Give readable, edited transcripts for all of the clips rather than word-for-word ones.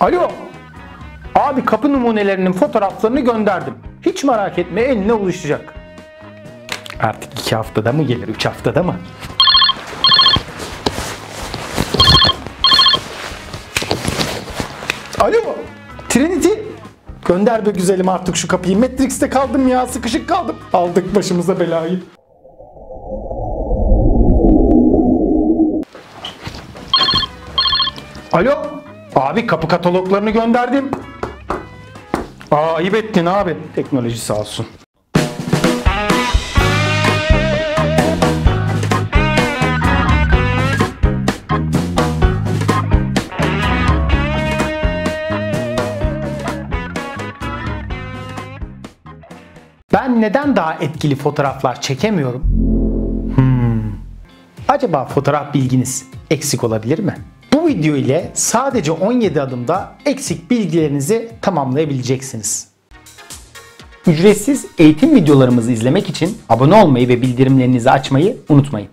Alo. Abi kapı numunelerinin fotoğraflarını gönderdim. Hiç merak etme, eline ulaşacak. Artık 2 haftada mı gelir, 3 haftada mı? Alo. Trinity. Gönder be güzelim artık şu kapıyı. Matrix'te kaldım ya, sıkışık kaldım. Aldık başımıza belayı. Alo. Abi kapı kataloglarını gönderdim. Ayıp ettin abi. Teknoloji sağ olsun. Ben neden daha etkili fotoğraflar çekemiyorum? Acaba fotoğraf bilginiz eksik olabilir mi? Bu video ile sadece 17 adımda eksik bilgilerinizi tamamlayabileceksiniz. Ücretsiz eğitim videolarımızı izlemek için abone olmayı ve bildirimlerinizi açmayı unutmayın.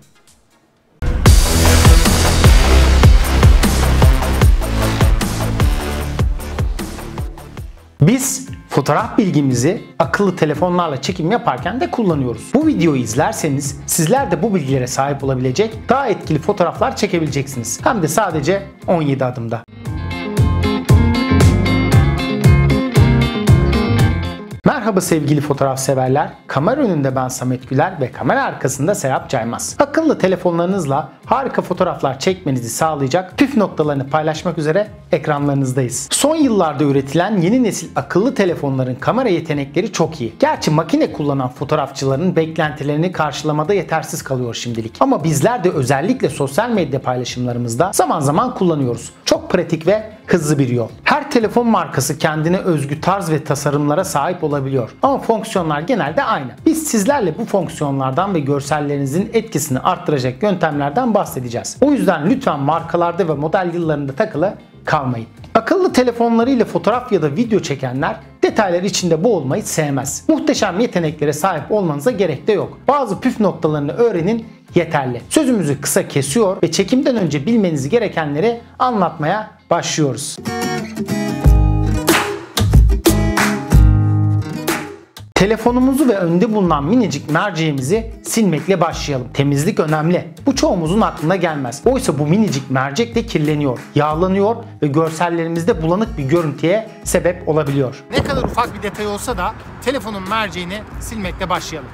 Biz fotoğraf bilgimizi akıllı telefonlarla çekim yaparken de kullanıyoruz. Bu videoyu izlerseniz sizler de bu bilgilere sahip olabilecek, daha etkili fotoğraflar çekebileceksiniz. Hem de sadece 17 adımda. Merhaba sevgili fotoğraf severler. Kamera önünde ben Samet Güler ve kamera arkasında Serap Caymaz. Akıllı telefonlarınızla harika fotoğraflar çekmenizi sağlayacak püf noktalarını paylaşmak üzere ekranlarınızdayız. Son yıllarda üretilen yeni nesil akıllı telefonların kamera yetenekleri çok iyi. Gerçi makine kullanan fotoğrafçıların beklentilerini karşılamada yetersiz kalıyor şimdilik. Ama bizler de özellikle sosyal medya paylaşımlarımızda zaman zaman kullanıyoruz. Çok pratik ve hızlı bir yol. Her telefon markası kendine özgü tarz ve tasarımlara sahip olabiliyor. Ama fonksiyonlar genelde aynı. Biz sizlerle bu fonksiyonlardan ve görsellerinizin etkisini arttıracak yöntemlerden bahsedeceğiz. O yüzden lütfen markalarda ve model yıllarında takılı kalmayın. Akıllı telefonlarıyla fotoğraf ya da video çekenler detaylar içinde boğulmayı sevmez. Muhteşem yeteneklere sahip olmanıza gerek de yok. Bazı püf noktalarını öğrenin yeterli. Sözümüzü kısa kesiyor ve çekimden önce bilmeniz gerekenleri anlatmaya başlıyoruz. Telefonumuzu ve önde bulunan minicik merceğimizi silmekle başlayalım. Temizlik önemli. Bu çoğumuzun aklına gelmez. Oysa bu minicik mercek de kirleniyor, yağlanıyor ve görsellerimizde bulanık bir görüntüye sebep olabiliyor. Ne kadar ufak bir detay olsa da telefonun merceğini silmekle başlayalım.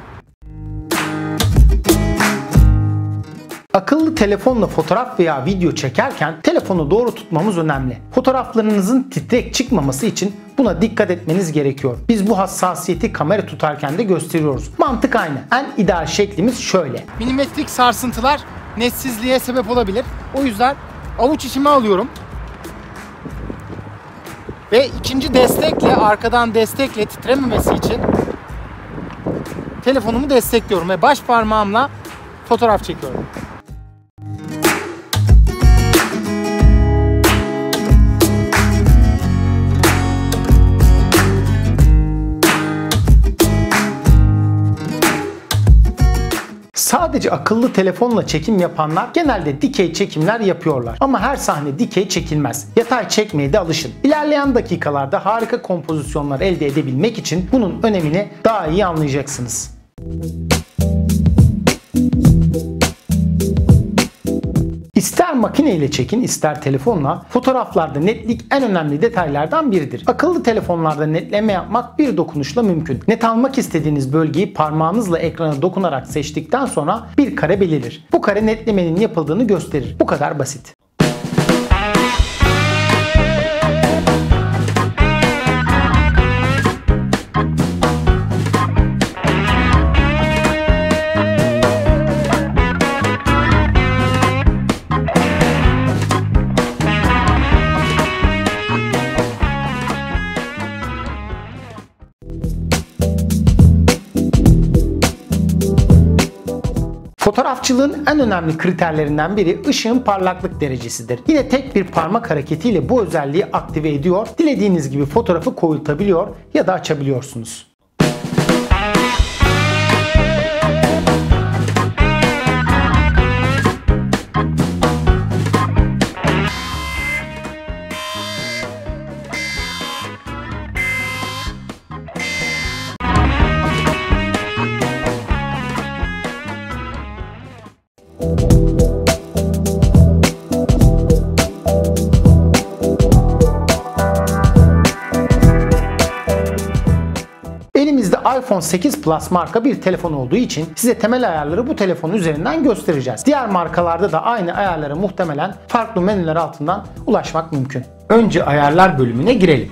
Akıllı telefonla fotoğraf veya video çekerken telefonu doğru tutmamız önemli. Fotoğraflarınızın titrek çıkmaması için buna dikkat etmeniz gerekiyor. Biz bu hassasiyeti kamera tutarken de gösteriyoruz. Mantık aynı. En ideal şeklimiz şöyle. Milimetrik sarsıntılar netsizliğe sebep olabilir. O yüzden avuç içime alıyorum. Ve ikinci destekle, arkadan destekle titrememesi için telefonumu destekliyorum ve baş parmağımla fotoğraf çekiyorum. Sadece akıllı telefonla çekim yapanlar genelde dikey çekimler yapıyorlar. Ama her sahne dikey çekilmez. Yatay çekmeye de alışın. İlerleyen dakikalarda harika kompozisyonlar elde edebilmek için bunun önemini daha iyi anlayacaksınız. İster makine ile çekin, ister telefonla, fotoğraflarda netlik en önemli detaylardan biridir. Akıllı telefonlarda netleme yapmak bir dokunuşla mümkün. Net almak istediğiniz bölgeyi parmağınızla ekrana dokunarak seçtikten sonra bir kare belirir. Bu kare netlemenin yapıldığını gösterir. Bu kadar basit. Fotoğrafçılığın en önemli kriterlerinden biri ışığın parlaklık derecesidir. Yine tek bir parmak hareketiyle bu özelliği aktive ediyor, dilediğiniz gibi fotoğrafı koyultabiliyor ya da açabiliyorsunuz. iPhone 8 Plus marka bir telefon olduğu için size temel ayarları bu telefonun üzerinden göstereceğiz. Diğer markalarda da aynı ayarlara muhtemelen farklı menüler altından ulaşmak mümkün. Önce ayarlar bölümüne girelim.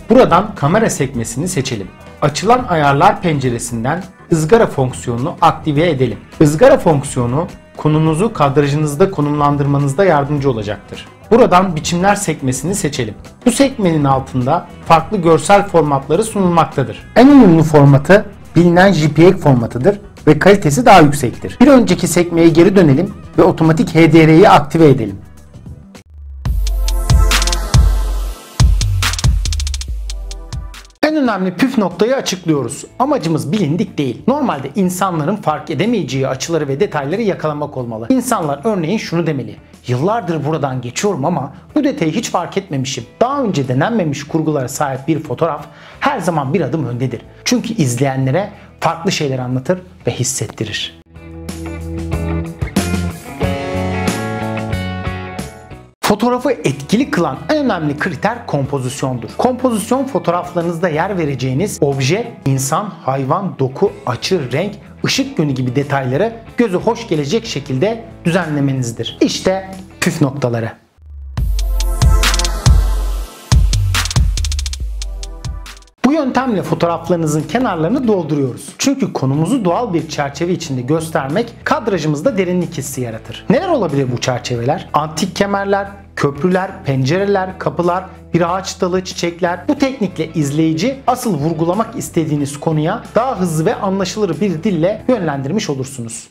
Buradan kamera sekmesini seçelim. Açılan ayarlar penceresinden ızgara fonksiyonunu aktive edelim. Izgara fonksiyonu konunuzu kadrajınızda konumlandırmanızda yardımcı olacaktır. Buradan biçimler sekmesini seçelim. Bu sekmenin altında farklı görsel formatları sunulmaktadır. En uyumlu formatı bilinen JPEG formatıdır ve kalitesi daha yüksektir. Bir önceki sekmeye geri dönelim ve otomatik HDR'yi aktive edelim. En önemli püf noktayı açıklıyoruz. Amacımız bilindik değil. Normalde insanların fark edemeyeceği açıları ve detayları yakalamak olmalı. İnsanlar örneğin şunu demeli: yıllardır buradan geçiyorum ama bu detayı hiç fark etmemişim. Daha önce denenmemiş kurgulara sahip bir fotoğraf her zaman bir adım öndedir. Çünkü izleyenlere farklı şeyler anlatır ve hissettirir. Fotoğrafı etkili kılan en önemli kriter kompozisyondur. Kompozisyon fotoğraflarınızda yer vereceğiniz obje, insan, hayvan, doku, açı, renk, ışık yönü gibi detayları göze hoş gelecek şekilde düzenlemenizdir. İşte püf noktaları. Bu yöntemle fotoğraflarınızın kenarlarını dolduruyoruz. Çünkü konumuzu doğal bir çerçeve içinde göstermek kadrajımızda derinlik hissi yaratır. Neler olabilir bu çerçeveler? Antik kemerler, köprüler, pencereler, kapılar, bir ağaç dalı, çiçekler. Bu teknikle izleyici asıl vurgulamak istediğiniz konuya daha hızlı ve anlaşılır bir dille yönlendirmiş olursunuz.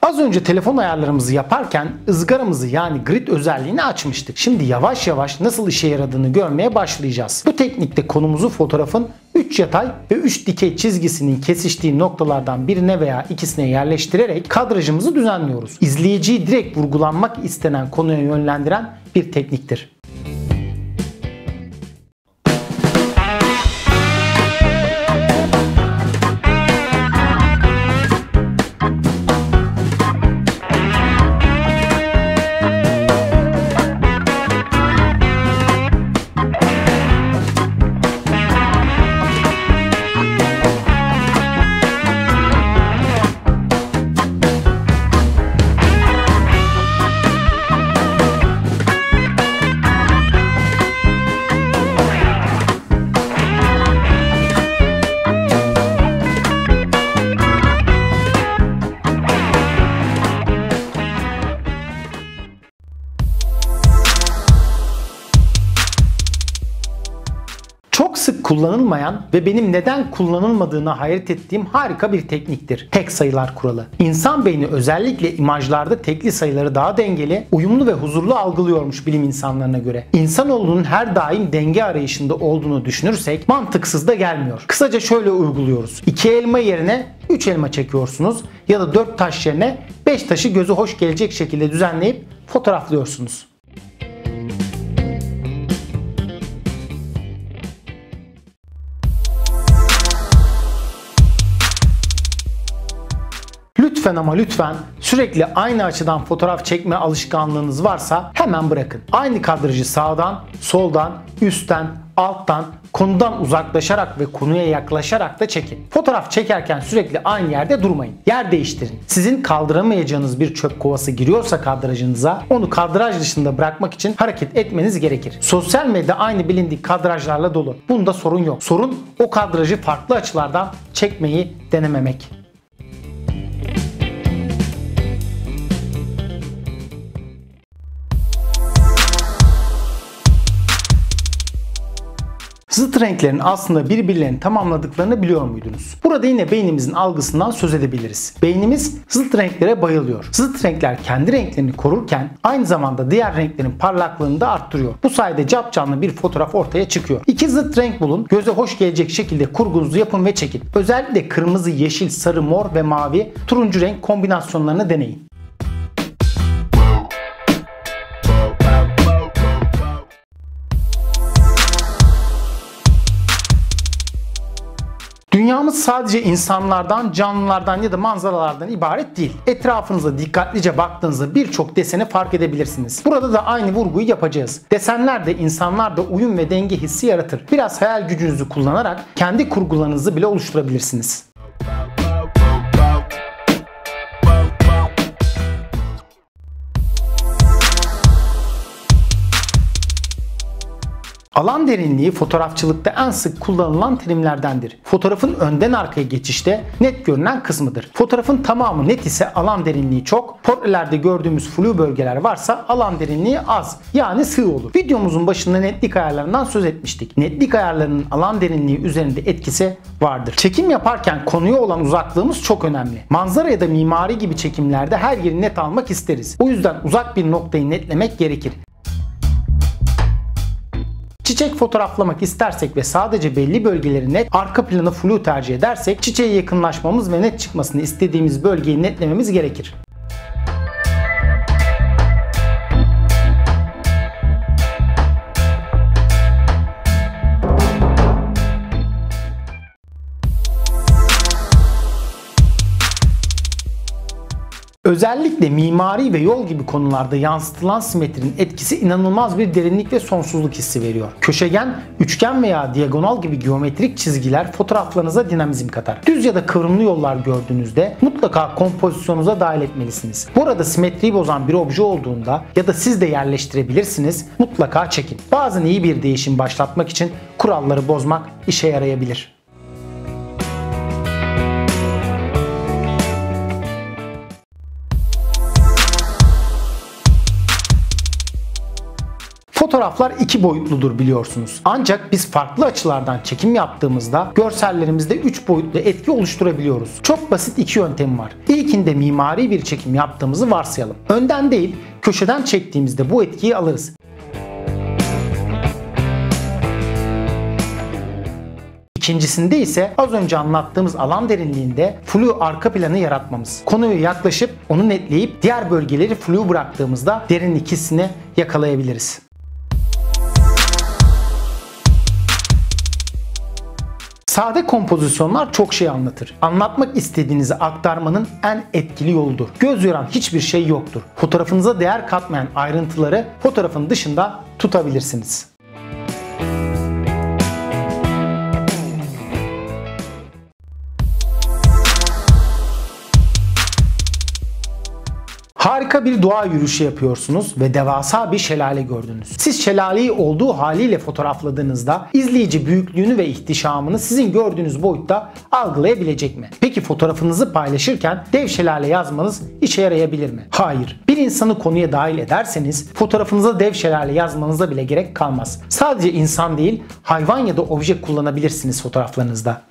Az önce telefon ayarlarımızı yaparken ızgaramızı yani grid özelliğini açmıştık. Şimdi yavaş yavaş nasıl işe yaradığını görmeye başlayacağız. Bu teknikte konumuzu fotoğrafın 3 yatay ve 3 dikey çizgisinin kesiştiği noktalardan birine veya ikisine yerleştirerek kadrajımızı düzenliyoruz. İzleyiciyi direkt vurgulanmak istenen konuya yönlendiren bir tekniktir. Çok sık kullanılmayan ve benim neden kullanılmadığına hayret ettiğim harika bir tekniktir. Tek sayılar kuralı. İnsan beyni özellikle imajlarda tekli sayıları daha dengeli, uyumlu ve huzurlu algılıyormuş bilim insanlarına göre. İnsanoğlunun her daim denge arayışında olduğunu düşünürsek mantıksız da gelmiyor. Kısaca şöyle uyguluyoruz. 2 elma yerine 3 elma çekiyorsunuz ya da 4 taş yerine 5 taşı gözü hoş gelecek şekilde düzenleyip fotoğraflıyorsunuz. Lütfen ama lütfen sürekli aynı açıdan fotoğraf çekme alışkanlığınız varsa hemen bırakın. Aynı kadrajı sağdan, soldan, üstten, alttan, konudan uzaklaşarak ve konuya yaklaşarak da çekin. Fotoğraf çekerken sürekli aynı yerde durmayın. Yer değiştirin. Sizin kaldıramayacağınız bir çöp kovası giriyorsa kadrajınıza, onu kadraj dışında bırakmak için hareket etmeniz gerekir. Sosyal medya aynı bilindik kadrajlarla dolu. Bunda sorun yok. Sorun o kadrajı farklı açılardan çekmeyi denememek. Zıt renklerin aslında birbirlerini tamamladıklarını biliyor muydunuz? Burada yine beynimizin algısından söz edebiliriz. Beynimiz zıt renklere bayılıyor. Zıt renkler kendi renklerini korurken aynı zamanda diğer renklerin parlaklığını da arttırıyor. Bu sayede capcanlı bir fotoğraf ortaya çıkıyor. İki zıt renk bulun, göze hoş gelecek şekilde kurgunuzu yapın ve çekin. Özellikle kırmızı, yeşil, sarı, mor ve mavi, turuncu renk kombinasyonlarını deneyin. Dünyamız sadece insanlardan, canlılardan ya da manzaralardan ibaret değil. Etrafınıza dikkatlice baktığınızda birçok deseni fark edebilirsiniz. Burada da aynı vurguyu yapacağız. Desenler de insanlarda uyum ve denge hissi yaratır. Biraz hayal gücünüzü kullanarak kendi kurgularınızı bile oluşturabilirsiniz. Alan derinliği fotoğrafçılıkta en sık kullanılan terimlerdendir. Fotoğrafın önden arkaya geçişte net görünen kısmıdır. Fotoğrafın tamamı net ise alan derinliği çok, portrelerde gördüğümüz flu bölgeler varsa alan derinliği az, yani sığ olur. Videomuzun başında netlik ayarlarından söz etmiştik. Netlik ayarlarının alan derinliği üzerinde etkisi vardır. Çekim yaparken konuya olan uzaklığımız çok önemli. Manzara ya da mimari gibi çekimlerde her yeri net almak isteriz. O yüzden uzak bir noktayı netlemek gerekir. Çiçek fotoğraflamak istersek ve sadece belli bölgeleri net, arka planı flu tercih edersek çiçeğe yakınlaşmamız ve net çıkmasını istediğimiz bölgeyi netlememiz gerekir. Özellikle mimari ve yol gibi konularda yansıtılan simetrinin etkisi inanılmaz bir derinlik ve sonsuzluk hissi veriyor. Köşegen, üçgen veya diagonal gibi geometrik çizgiler fotoğraflarınıza dinamizm katar. Düz ya da kıvrımlı yollar gördüğünüzde mutlaka kompozisyonunuza dahil etmelisiniz. Burada simetriyi bozan bir obje olduğunda ya da siz de yerleştirebilirsiniz, mutlaka çekin. Bazen iyi bir değişim başlatmak için kuralları bozmak işe yarayabilir. Fotoğraflar iki boyutludur biliyorsunuz. Ancak biz farklı açılardan çekim yaptığımızda görsellerimizde 3 boyutlu etki oluşturabiliyoruz. Çok basit iki yöntem var. İlkinde mimari bir çekim yaptığımızı varsayalım. Önden değil, köşeden çektiğimizde bu etkiyi alırız. İkincisinde ise az önce anlattığımız alan derinliğinde flu arka planı yaratmamız. Konuya yaklaşıp onu netleyip diğer bölgeleri flu bıraktığımızda derinlik hissini yakalayabiliriz. Sade kompozisyonlar çok şey anlatır. Anlatmak istediğinizi aktarmanın en etkili yoludur. Göz yoran hiçbir şey yoktur. Fotoğrafınıza değer katmayan ayrıntıları fotoğrafın dışında tutabilirsiniz. Harika bir doğa yürüyüşü yapıyorsunuz ve devasa bir şelale gördünüz. Siz şelaleyi olduğu haliyle fotoğrafladığınızda izleyici büyüklüğünü ve ihtişamını sizin gördüğünüz boyutta algılayabilecek mi? Peki fotoğrafınızı paylaşırken dev şelale yazmanız işe yarayabilir mi? Hayır. Bir insanı konuya dahil ederseniz fotoğrafınıza dev şelale yazmanıza bile gerek kalmaz. Sadece insan değil, hayvan ya da obje kullanabilirsiniz fotoğraflarınızda.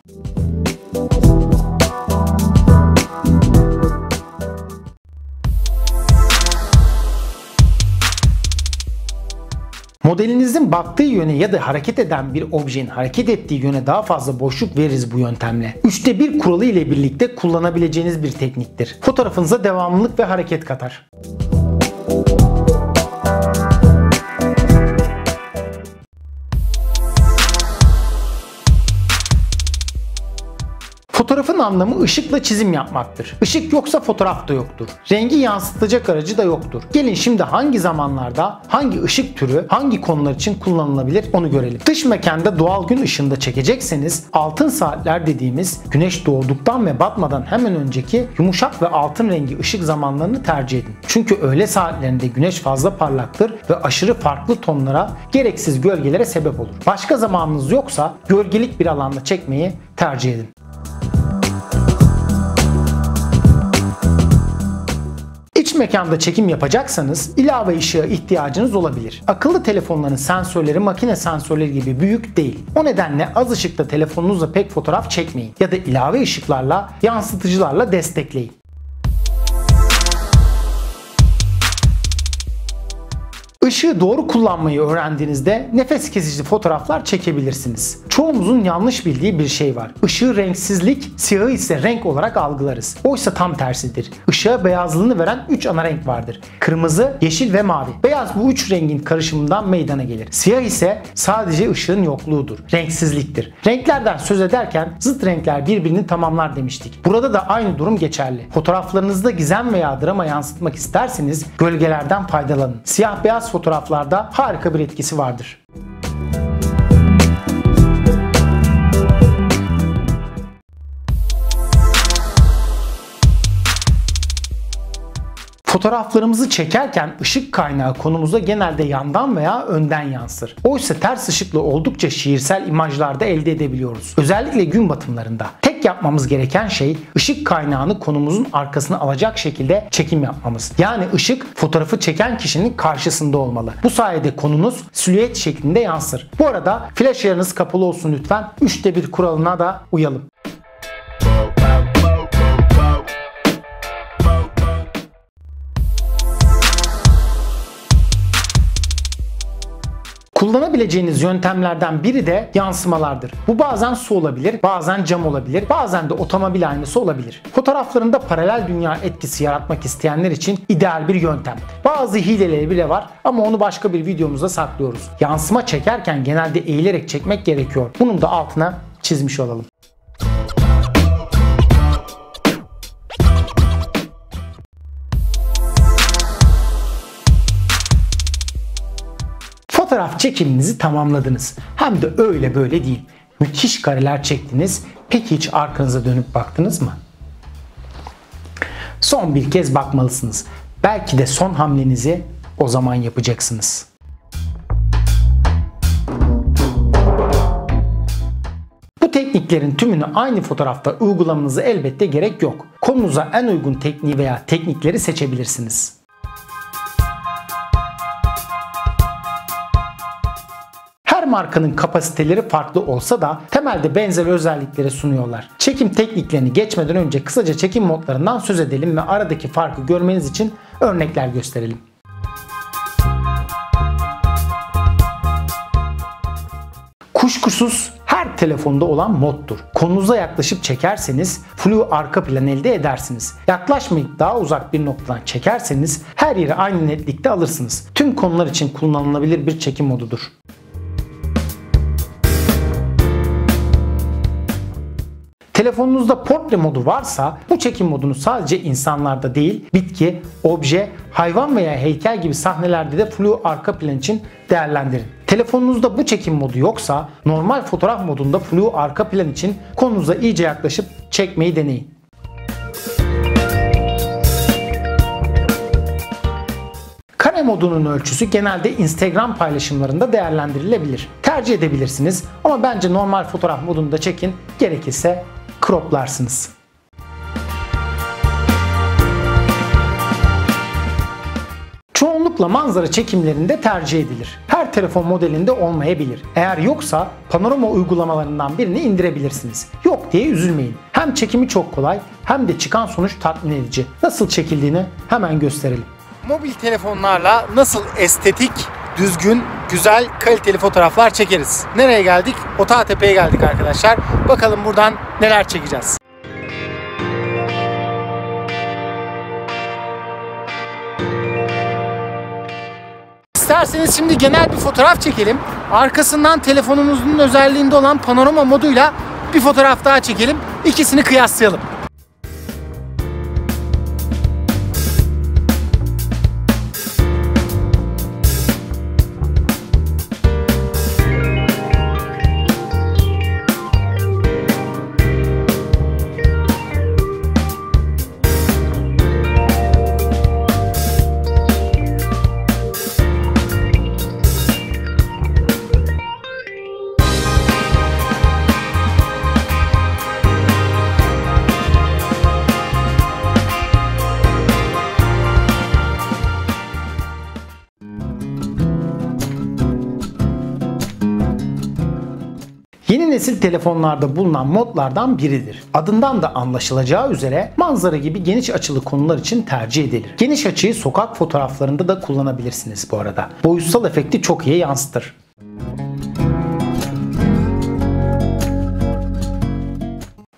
Modelinizin baktığı yöne ya da hareket eden bir objenin hareket ettiği yöne daha fazla boşluk veririz bu yöntemle. 3'te 1 kuralı ile birlikte kullanabileceğiniz bir tekniktir. Fotoğrafınıza devamlılık ve hareket katar. Fotoğrafın anlamı ışıkla çizim yapmaktır. Işık yoksa fotoğraf da yoktur. Rengi yansıtacak aracı da yoktur. Gelin şimdi hangi zamanlarda, hangi ışık türü, hangi konular için kullanılabilir onu görelim. Dış mekanda doğal gün ışığında çekecekseniz altın saatler dediğimiz güneş doğduktan ve batmadan hemen önceki yumuşak ve altın rengi ışık zamanlarını tercih edin. Çünkü öğle saatlerinde güneş fazla parlaktır ve aşırı farklı tonlara, gereksiz gölgelere sebep olur. Başka zamanınız yoksa gölgelik bir alanda çekmeyi tercih edin. İç mekanda çekim yapacaksanız ilave ışığa ihtiyacınız olabilir. Akıllı telefonların sensörleri makine sensörleri gibi büyük değil. O nedenle az ışıkta telefonunuzla pek fotoğraf çekmeyin ya da ilave ışıklarla, yansıtıcılarla destekleyin. Işığı doğru kullanmayı öğrendiğinizde nefes kesici fotoğraflar çekebilirsiniz. Çoğumuzun yanlış bildiği bir şey var. Işığı renksizlik, siyahı ise renk olarak algılarız. Oysa tam tersidir. Işığa beyazlığını veren 3 ana renk vardır. Kırmızı, yeşil ve mavi. Beyaz bu 3 rengin karışımından meydana gelir. Siyah ise sadece ışığın yokluğudur. Renksizliktir. Renklerden söz ederken zıt renkler birbirini tamamlar demiştik. Burada da aynı durum geçerli. Fotoğraflarınızda gizem veya drama yansıtmak isterseniz gölgelerden faydalanın. Siyah beyaz fotoğraflarda harika bir etkisi vardır. Fotoğraflarımızı çekerken ışık kaynağı konumuza genelde yandan veya önden yansır. Oysa ters ışıklı oldukça şiirsel imajlarda elde edebiliyoruz. Özellikle gün batımlarında. Tek yapmamız gereken şey ışık kaynağını konumuzun arkasına alacak şekilde çekim yapmamız. Yani ışık fotoğrafı çeken kişinin karşısında olmalı. Bu sayede konunuz silüet şeklinde yansır. Bu arada flash ayarınız kapalı olsun lütfen. 3'te 1 kuralına da uyalım. Kullanabileceğiniz yöntemlerden biri de yansımalardır. Bu bazen su olabilir, bazen cam olabilir, bazen de otomobil aynası olabilir. Fotoğraflarında paralel dünya etkisi yaratmak isteyenler için ideal bir yöntem. Bazı hileleri bile var ama onu başka bir videomuzda saklıyoruz. Yansıma çekerken genelde eğilerek çekmek gerekiyor. Bunun da altına çizmiş olalım. Fotoğraf çekiminizi tamamladınız. Hem de öyle böyle değil. Müthiş kareler çektiniz. Peki hiç arkanıza dönüp baktınız mı? Son bir kez bakmalısınız. Belki de son hamlenizi o zaman yapacaksınız. Bu tekniklerin tümünü aynı fotoğrafta uygulamanıza elbette gerek yok. Konunuza en uygun tekniği veya teknikleri seçebilirsiniz. Her markanın kapasiteleri farklı olsa da temelde benzer özellikleri sunuyorlar. Çekim tekniklerini geçmeden önce kısaca çekim modlarından söz edelim ve aradaki farkı görmeniz için örnekler gösterelim. Kuşkusuz her telefonda olan moddur. Konunuza yaklaşıp çekerseniz flu arka plan elde edersiniz. Yaklaşmayıp daha uzak bir noktadan çekerseniz her yeri aynı netlikte alırsınız. Tüm konular için kullanılabilir bir çekim modudur. Telefonunuzda portre modu varsa bu çekim modunu sadece insanlarda değil, bitki, obje, hayvan veya heykel gibi sahnelerde de flu arka plan için değerlendirin. Telefonunuzda bu çekim modu yoksa normal fotoğraf modunda flu arka plan için konunuza iyice yaklaşıp çekmeyi deneyin. Kare modunun ölçüsü genelde Instagram paylaşımlarında değerlendirilebilir. Tercih edebilirsiniz ama bence normal fotoğraf modunda çekin, gerekirse croplarsınız. Çoğunlukla manzara çekimlerinde tercih edilir. Her telefon modelinde olmayabilir. Eğer yoksa panorama uygulamalarından birini indirebilirsiniz. Yok diye üzülmeyin. Hem çekimi çok kolay hem de çıkan sonuç tatmin edici. Nasıl çekildiğini hemen gösterelim. Mobil telefonlarla nasıl estetik, düzgün, güzel, kaliteli fotoğraflar çekeriz? Nereye geldik? Otağtepe'ye geldik arkadaşlar. Bakalım buradan neler çekeceğiz. İsterseniz şimdi genel bir fotoğraf çekelim. Arkasından telefonumuzun özelliğinde olan panorama moduyla bir fotoğraf daha çekelim. İkisini kıyaslayalım. nesil telefonlarda bulunan modlardan biridir. Adından da anlaşılacağı üzere manzara gibi geniş açılı konular için tercih edilir. Geniş açıyı sokak fotoğraflarında da kullanabilirsiniz bu arada. Boyutsal efekti çok iyi yansıtır.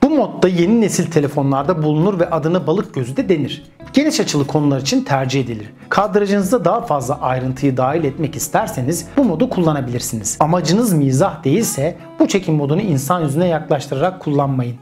Bu modda yeni nesil telefonlarda bulunur ve adına balık gözü de denir. Geniş açılı konular için tercih edilir. Kadrajınızda daha fazla ayrıntıyı dahil etmek isterseniz bu modu kullanabilirsiniz. Amacınız mizah değilse bu çekim modunu insan yüzüne yaklaştırarak kullanmayın.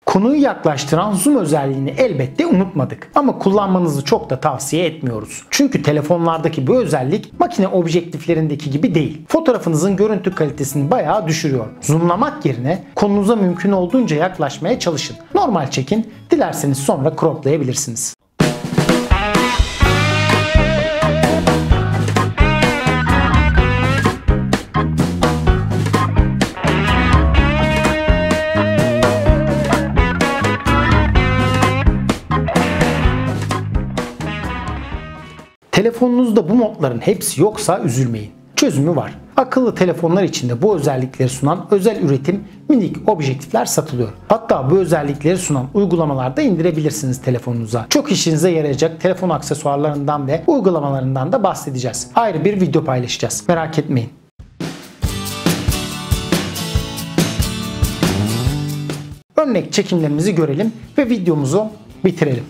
Konuyu yaklaştıran zoom özelliğini elbette unutmadık ama kullanmanızı çok da tavsiye etmiyoruz. Çünkü telefonlardaki bu özellik makine objektiflerindeki gibi değil. Fotoğrafınızın görüntü kalitesini bayağı düşürüyor. Zoomlamak yerine konunuza mümkün olduğunca yaklaşmaya çalışın. Normal çekin, dilerseniz sonra croplayabilirsiniz. Telefonunuzda bu modların hepsi yoksa üzülmeyin. Çözümü var. Akıllı telefonlar içinde bu özellikleri sunan özel üretim minik objektifler satılıyor. Hatta bu özellikleri sunan uygulamalarda indirebilirsiniz telefonunuza. Çok işinize yarayacak telefon aksesuarlarından ve uygulamalarından da bahsedeceğiz. Ayrı bir video paylaşacağız. Merak etmeyin. Örnek çekimlerimizi görelim ve videomuzu bitirelim.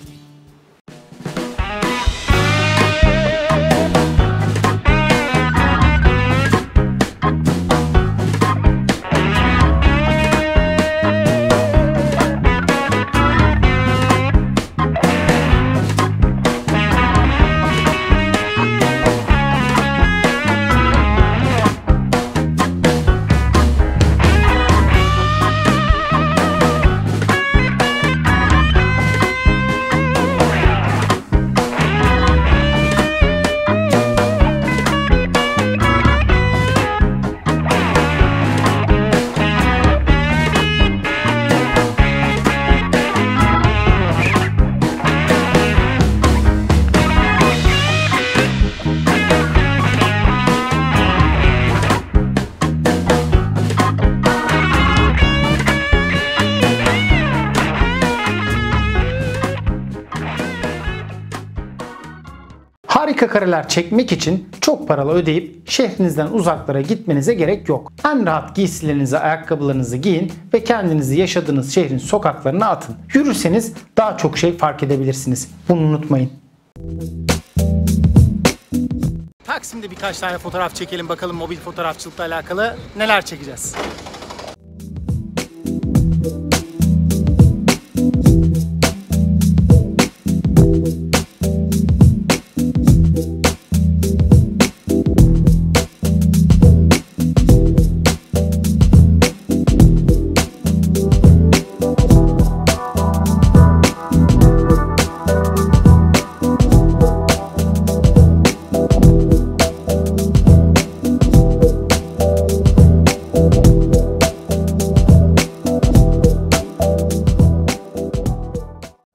Harika kareler çekmek için çok paralı ödeyip şehrinizden uzaklara gitmenize gerek yok. En rahat giysilerinizi, ayakkabılarınızı giyin ve kendinizi yaşadığınız şehrin sokaklarına atın. Yürürseniz daha çok şey fark edebilirsiniz. Bunu unutmayın. Taksim'de birkaç tane fotoğraf çekelim bakalım mobil fotoğrafçılıkla alakalı neler çekeceğiz.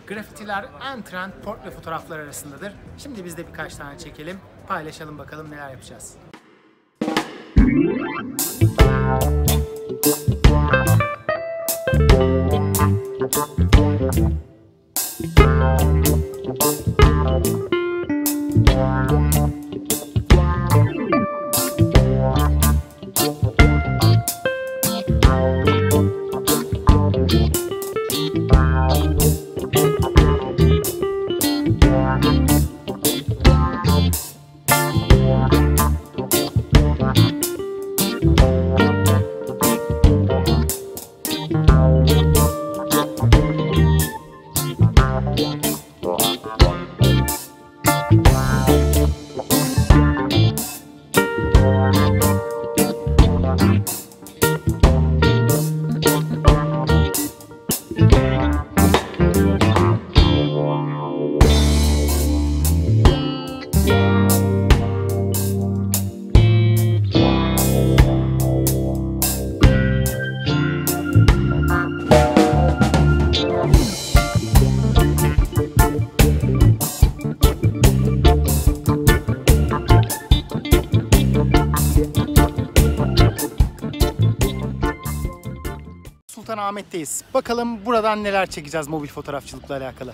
Grafitiler en trend portre fotoğraflar arasındadır. Şimdi biz de birkaç tane çekelim, paylaşalım bakalım neler yapacağız. Sultanahmet'teyiz. Bakalım buradan neler çekeceğiz mobil fotoğrafçılıkla alakalı.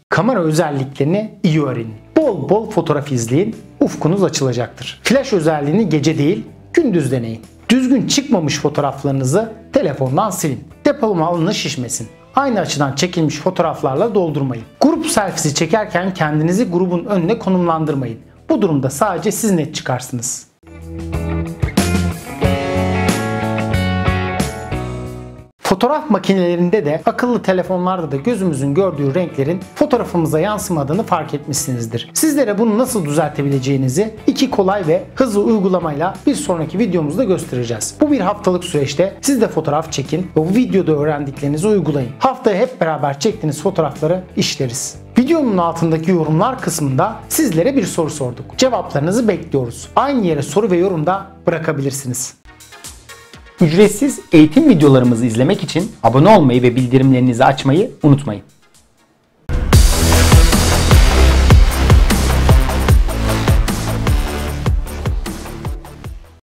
Kamera özelliklerini iyi öğrenin. Bol bol fotoğraf izleyin, ufkunuz açılacaktır. Flash özelliğini gece değil, gündüz deneyin. Düzgün çıkmamış fotoğraflarınızı telefondan silin. Depolama alanı şişmesin. Aynı açıdan çekilmiş fotoğraflarla doldurmayın. Grup selfiesi çekerken kendinizi grubun önüne konumlandırmayın. Bu durumda sadece siz net çıkarsınız. Fotoğraf makinelerinde de akıllı telefonlarda da gözümüzün gördüğü renklerin fotoğrafımıza yansımadığını fark etmişsinizdir. Sizlere bunu nasıl düzeltebileceğinizi iki kolay ve hızlı uygulamayla bir sonraki videomuzda göstereceğiz. Bu bir haftalık süreçte siz de fotoğraf çekin ve bu videoda öğrendiklerinizi uygulayın. Haftaya hep beraber çektiğiniz fotoğrafları işleriz. Videonun altındaki yorumlar kısmında sizlere bir soru sorduk. Cevaplarınızı bekliyoruz. Aynı yere soru ve yorumda bırakabilirsiniz. Ücretsiz eğitim videolarımızı izlemek için abone olmayı ve bildirimlerinizi açmayı unutmayın.